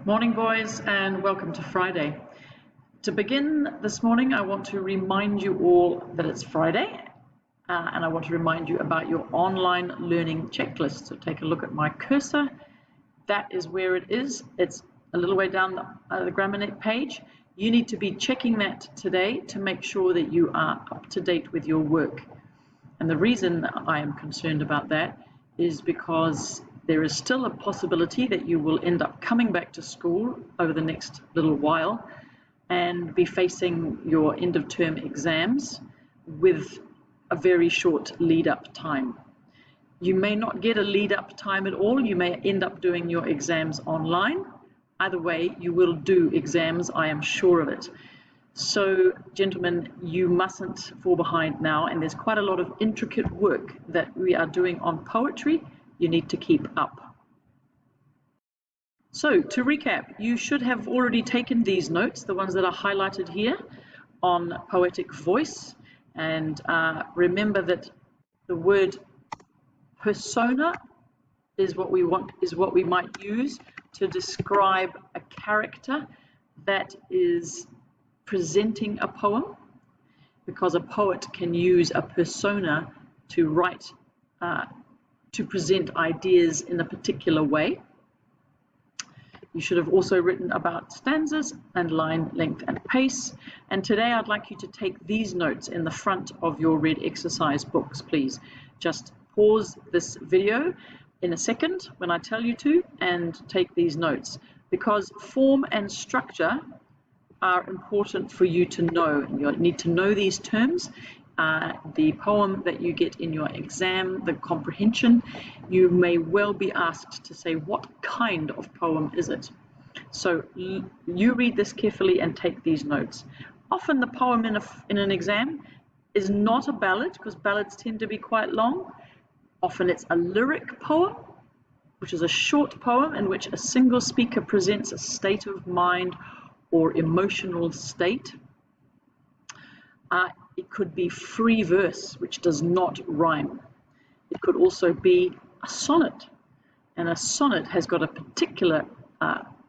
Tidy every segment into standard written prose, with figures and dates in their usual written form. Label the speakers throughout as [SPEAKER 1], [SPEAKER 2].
[SPEAKER 1] Morning, boys, and welcome to Friday. To begin this morning, I want to remind you all that it's Friday, and I want to remind you about your online learning checklist. So take a look at my cursor. That is where it is. It's a little way down the GrammarNet page. You need to be checking that today to make sure that you are up to date with your work. And the reason I am concerned about that is because there is still a possibility that you will end up coming back to school over the next little while and be facing your end of term exams with a very short lead up time. You may not get a lead up time at all. You may end up doing your exams online. Either way, you will do exams, I am sure of it. So, gentlemen, you mustn't fall behind now, and there's quite a lot of intricate work that we are doing on poetry. You need to keep up. So, to recap, you should have already taken these notes, the ones that are highlighted here, on poetic voice, and remember that the word persona is what we might use to describe a character that is presenting a poem, because a poet can use a persona to write, to present ideas in a particular way. You should have also written about stanzas and line length and pace. And today I'd like you to take these notes in the front of your red exercise books, please. Just pause this video in a second when I tell you to and take these notes, because form and structure are important for you to know. You need to know these terms. The poem that you get in your exam, the comprehension, you may well be asked to say, what kind of poem is it? So you read this carefully and take these notes. Often the poem in an exam is not a ballad, because ballads tend to be quite long. Often it's a lyric poem, which is a short poem in which a single speaker presents a state of mind or emotional state. It could be free verse, which does not rhyme. It could also be a sonnet, and a sonnet has got a particular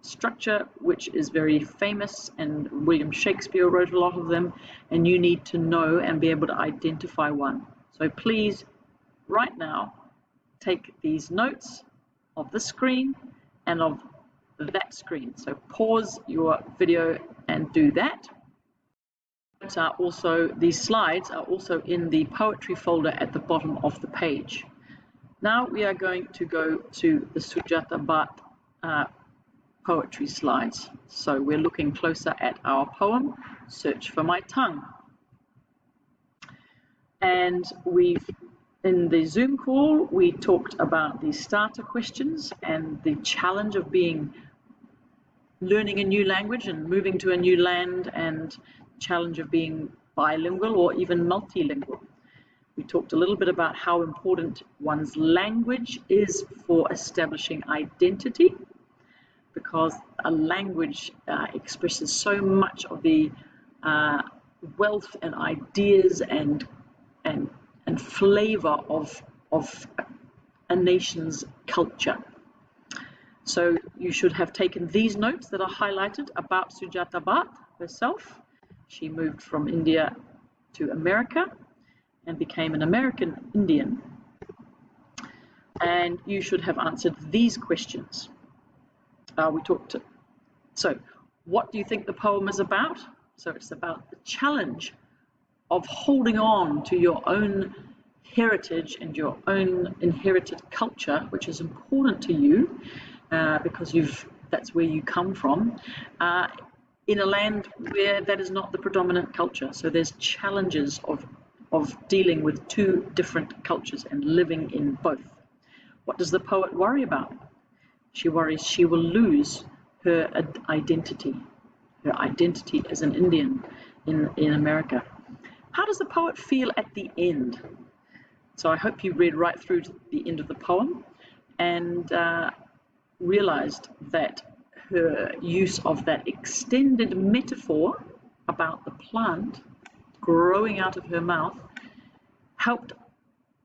[SPEAKER 1] structure which is very famous, and William Shakespeare wrote a lot of them, and you need to know and be able to identify one. So please, right now, take these notes of the screen and of that screen. So pause your video and do that. These slides are also in the poetry folder at the bottom of the page. Now we are going to go to the Sujata Bhatt poetry slides. So we're looking closer at our poem, Search for My Tongue. And in the Zoom call, we talked about the starter questions and the challenge of learning a new language and moving to a new land, and challenge of being bilingual or even multilingual. We talked a little bit about how important one's language is for establishing identity, because a language expresses so much of the wealth and ideas and flavor of a nation's culture. So you should have taken these notes that are highlighted about Sujata Bhatt herself. She moved from India to America and became an American Indian. And you should have answered these questions. So what do you think the poem is about? So it's about the challenge of holding on to your own heritage and your own inherited culture, which is important to you, because that's where you come from, in a land where that is not the predominant culture. So there's challenges of dealing with two different cultures and living in both. What does the poet worry about? She worries she will lose her identity as an Indian in America. How does the poet feel at the end? So I hope you read right through to the end of the poem and realized that her use of that extended metaphor about the plant growing out of her mouth helped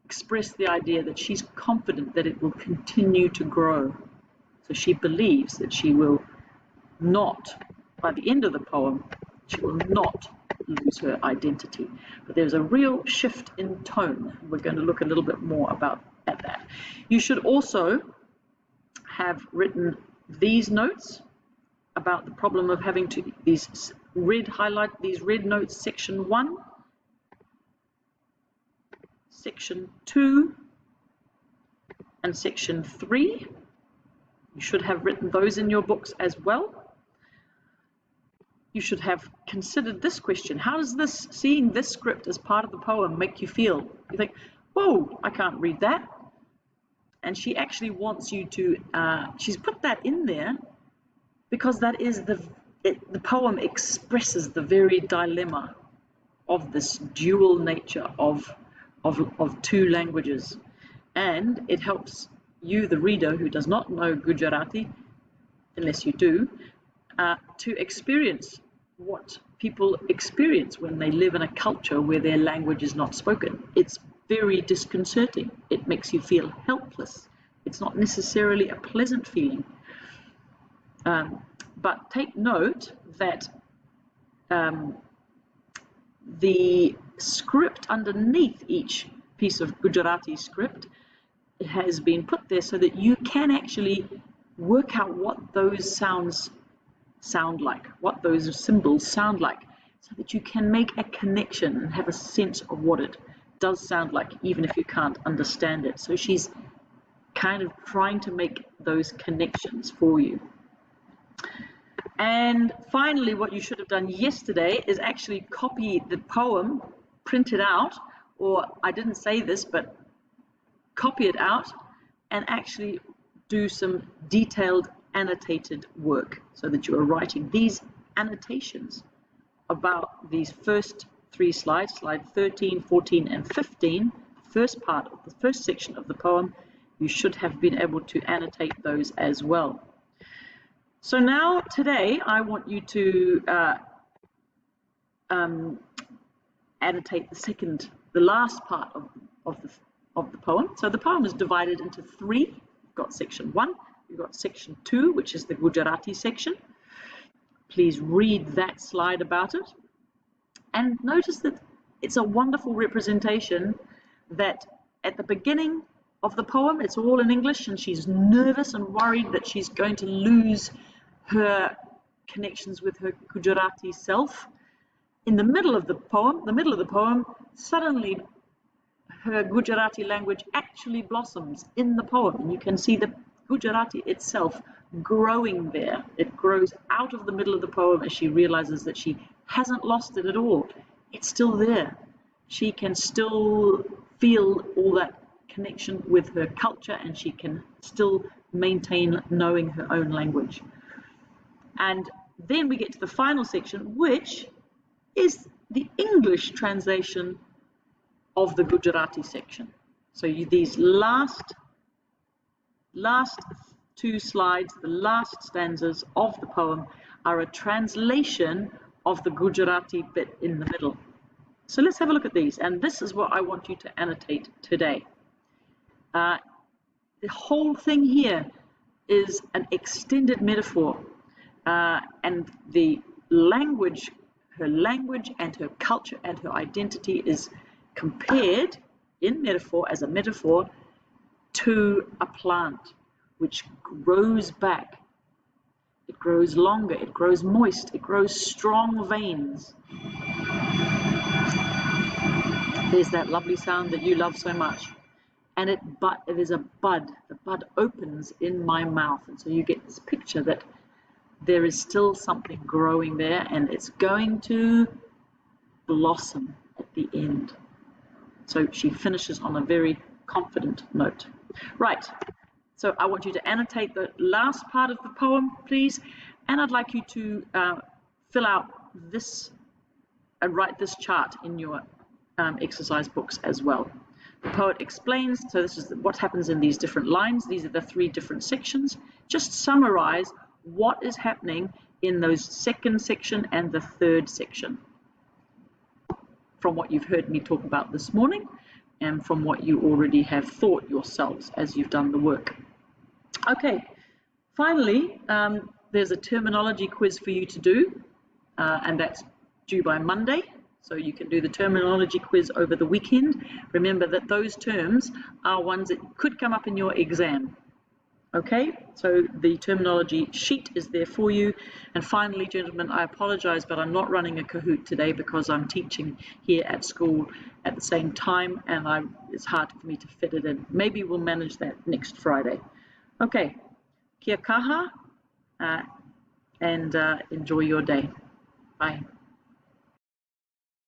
[SPEAKER 1] express the idea that she's confident that it will continue to grow. So she believes that she will not, by the end of the poem, she will not lose her identity. But there's a real shift in tone. We're going to look a little bit more at that. You should also have written these notes about the problem of having to, these red notes, section 1, section 2, and section 3. You should have written those in your books as well. You should have considered this question. How does this, seeing this script as part of the poem, make you feel? You think, whoa, I can't read that. And she actually wants you to, she's put that in there because that is the poem expresses the very dilemma of this dual nature of two languages. And it helps you, the reader, who does not know Gujarati, unless you do, to experience what people experience when they live in a culture where their language is not spoken. It's very disconcerting. It makes you feel helpless. It's not necessarily a pleasant feeling. But take note that the script underneath each piece of Gujarati script has been put there so that you can actually work out what those sounds sound like, what those symbols sound like, so that you can make a connection and have a sense of what it does sound like, even if you can't understand it. So she's kind of trying to make those connections for you. And finally, what you should have done yesterday is actually copy the poem, print it out, or I didn't say this, but copy it out and actually do some detailed annotated work so that you are writing these annotations about these first 3 slides, slide 13, 14, and 15, first part of the first section of the poem. You should have been able to annotate those as well. So now today I want you to annotate the last part of the poem. So the poem is divided into 3. You've got section 1, you've got section 2, which is the Gujarati section. Please read that slide about it. And notice that it's a wonderful representation that at the beginning of the poem, it's all in English, and she's nervous and worried that she's going to lose her connections with her Gujarati self. In the middle of the poem, suddenly her Gujarati language actually blossoms in the poem, and you can see the Gujarati itself growing there. It grows out of the middle of the poem as she realizes that she hasn't lost it at all. It's still there. She can still feel all that connection with her culture, and she can still maintain knowing her own language. And then we get to the final section, which is the English translation of the Gujarati section. So these last 2 slides, the last stanzas of the poem, are a translation of the Gujarati bit in the middle. So let's have a look at these, and this is what I want you to annotate today. The whole thing here is an extended metaphor, and the language, her language and her culture and her identity is compared in metaphor, as a metaphor, to a plant which grows back. It grows longer, it grows moist, it grows strong veins. There's that lovely sound that you love so much. And it is a bud. The bud opens in my mouth, and so you get this picture that there is still something growing there, and it's going to blossom at the end. So she finishes on a very confident note. Right, so I want you to annotate the last part of the poem, please, and I'd like you to fill out this and write this chart in your exercise books as well. The poet explains, so this is what happens in these different lines. These are the 3 different sections. Just summarize what is happening in those second section and the third section from what you've heard me talk about this morning and from what you already have thought yourselves as you've done the work. Okay, finally, there's a terminology quiz for you to do, and that's due by Monday. So you can do the terminology quiz over the weekend. Remember that those terms are ones that could come up in your exam. Okay, so the terminology sheet is there for you. And finally, gentlemen, I apologize, but I'm not running a Kahoot today because I'm teaching here at school at the same time, and it's hard for me to fit it in. Maybe we'll manage that next Friday. Okay, kia kaha, and enjoy your day. Bye.